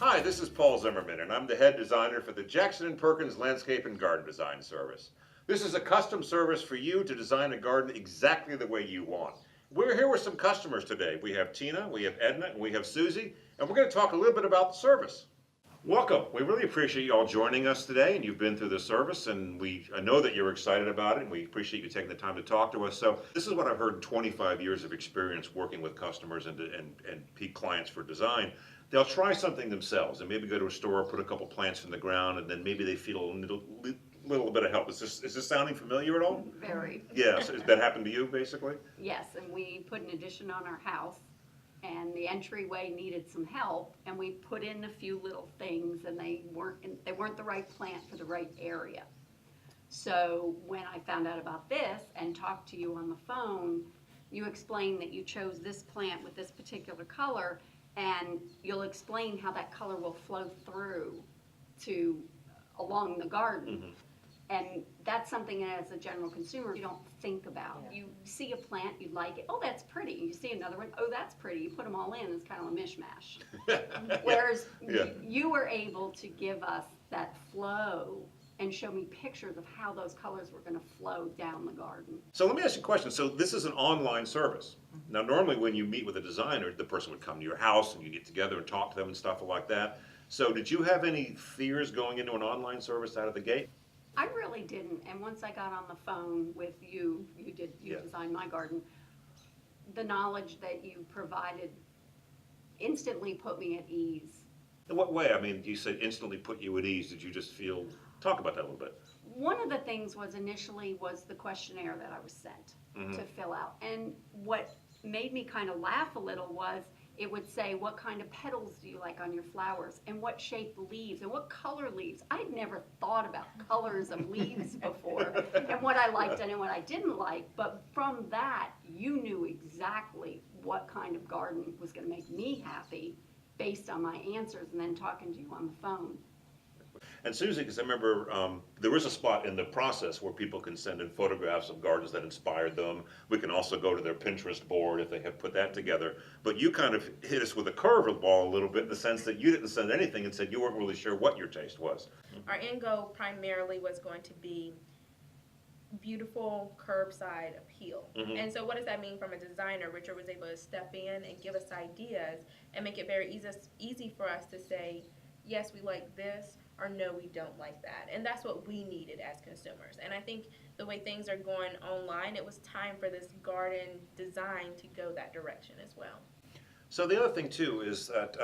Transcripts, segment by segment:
Hi, this is Paul Zimmerman, and I'm the head designer for the Jackson & Perkins Landscape and Garden Design Service. This is a custom service for you to design a garden exactly the way you want. We're here with some customers today. We have Tina, we have Edna, and we have Suzy, and we're going to talk a little bit about the service. Welcome. We really appreciate you all joining us today, and you've been through the service, and I know that you're excited about it, and we appreciate you taking the time to talk to us. So this is what I've heard in 25 years of experience working with customers and peak clients for design. They'll try something themselves and maybe go to a store, put a couple plants in the ground, and then maybe they feel a little bit of help. Is this sounding familiar at all? Very. Yeah, so that happened to you, basically? Yes, and we put an addition on our house, and the entryway needed some help, and we put in a few little things, and they weren't the right plant for the right area. So when I found out about this and talked to you on the phone, you explained that you chose this plant with this particular color, and you'll explain how that color will flow through to along the garden. Mm-hmm. And that's something as a general consumer you don't think about. Yeah. You see a plant, you like it, oh, that's pretty. You see another one, oh, that's pretty. You put them all in, it's kind of a mishmash. Whereas Yeah. you were able to give us that flow and show me pictures of how those colors were going to flow down the garden. So let me ask you a question. So this is an online service. Now, normally when you meet with a designer, the person would come to your house and you get together and talk to them and stuff like that. So did you have any fears going into an online service out of the gate? I really didn't, and once I got on the phone with you, you Yeah. designed my garden, the knowledge that you provided instantly put me at ease. In what way? I mean, you said instantly put you at ease. Did you just feel, talk about that a little bit. One of the things was initially was the questionnaire that I was sent to fill out, and what made me kind of laugh a little was it would say, what kind of petals do you like on your flowers, and what shape leaves, and what color leaves. I'd never thought about colors of leaves before, and what I liked and what I didn't like, but from that, you knew exactly what kind of garden was gonna make me happy based on my answers, and then talking to you on the phone. And Suzy, because I remember there is a spot in the process where people can send in photographs of gardens that inspired them. We can also go to their Pinterest board if they have put that together. But you kind of hit us with a curveball a little bit in the sense that you didn't send anything and said you weren't really sure what your taste was. Our end goal primarily was going to be beautiful curbside appeal. And so what does that mean from a designer? Richard was able to step in and give us ideas and make it very easy for us to say, yes, we like this, or no, we don't like that. And that's what we needed as consumers. And I think the way things are going online, it was time for this garden design to go that direction as well. So the other thing too is that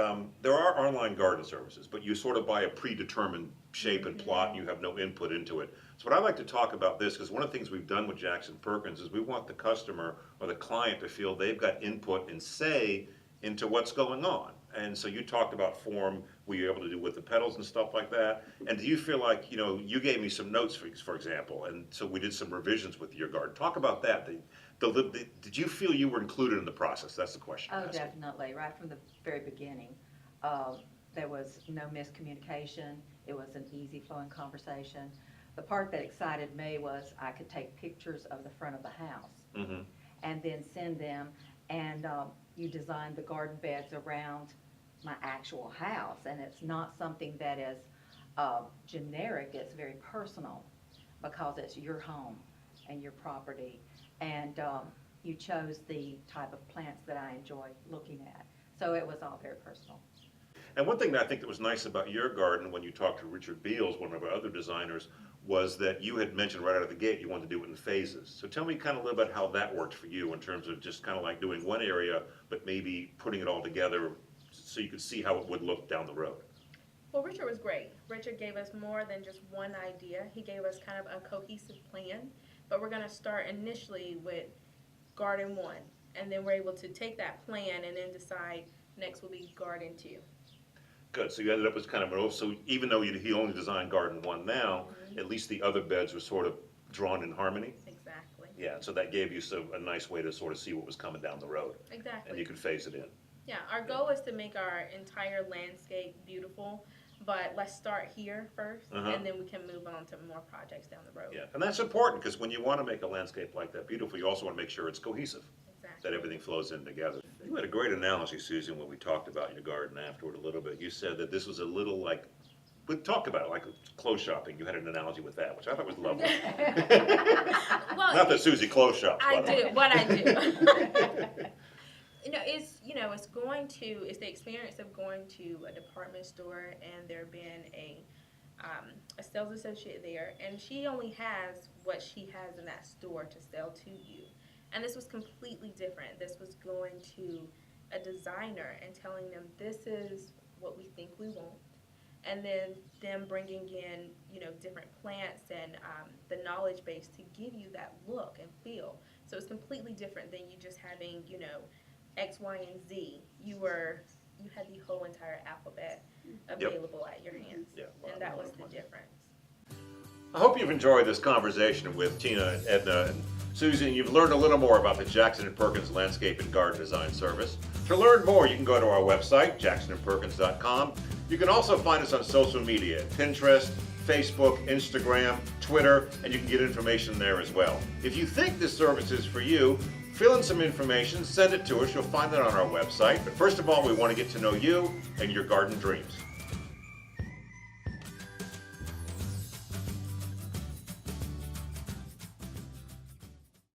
there are online garden services, but you sort of buy a predetermined shape and plot and you have no input into it. So what I like to talk about this, because one of the things we've done with Jackson Perkins is we want the customer or the client to feel they've got input and say into what's going on. And so you talked about form, were you able to do with the petals and stuff like that? And do you feel like, you gave me some notes, for example, and so we did some revisions with your garden. Talk about that. Did you feel you were included in the process? That's the question. Oh, definitely. Right from the very beginning. There was no miscommunication. It was an easy flowing conversation. The part that excited me was I could take pictures of the front of the house and then send them, and you designed the garden beds around my actual house, and it's not something that is generic. It's very personal because it's your home and your property, and you chose the type of plants that I enjoy looking at. So it was all very personal. And one thing that I think that was nice about your garden when you talked to Richard Beals, one of our other designers, was that you had mentioned right out of the gate you wanted to do it in phases. So tell me kind of a little bit how that worked for you in terms of just kind of like doing one area, but maybe putting it all together so you could see how it would look down the road. Well, Richard was great. Richard gave us more than just one idea. He gave us kind of a cohesive plan, but we're going to start initially with Garden 1, and then we're able to take that plan and then decide next will be Garden 2. Good, so you ended up with kind of so even though he only designed Garden 1 now, at least the other beds were sort of drawn in harmony. Exactly. Yeah, so that gave you a nice way to sort of see what was coming down the road. Exactly. And you could phase it in. Yeah, our goal is to make our entire landscape beautiful, but let's start here first, and then we can move on to more projects down the road. Yeah, and that's important because when you want to make a landscape like that beautiful, you also want to make sure it's cohesive, Exactly. that everything flows in together. You had a great analogy, Susan, when we talked about your garden afterward a little bit. You said that this was a little like, we talked about it like clothes shopping. You had an analogy with that, which I thought was lovely. Well, Not that Susie clothes shops, I by the way. do what I do. It's going to, it's the experience of going to a department store and there being a sales associate there, and she only has what she has in that store to sell to you. And this was completely different. This was going to a designer and telling them this is what we think we want, and then them bringing in different plants and the knowledge base to give you that look and feel. So it's completely different than you just having X, Y, and Z. You had the whole entire alphabet available at your hands, and that was the difference. I hope you've enjoyed this conversation with Tina, Edna, and Susie, and you've learned a little more about the Jackson & Perkins Landscape and Garden Design Service. To learn more, you can go to our website, jacksonandperkins.com. You can also find us on social media, Pinterest, Facebook, Instagram, Twitter, and you can get information there as well. If you think this service is for you, fill in some information, send it to us. You'll find it on our website. But first of all, we want to get to know you and your garden dreams.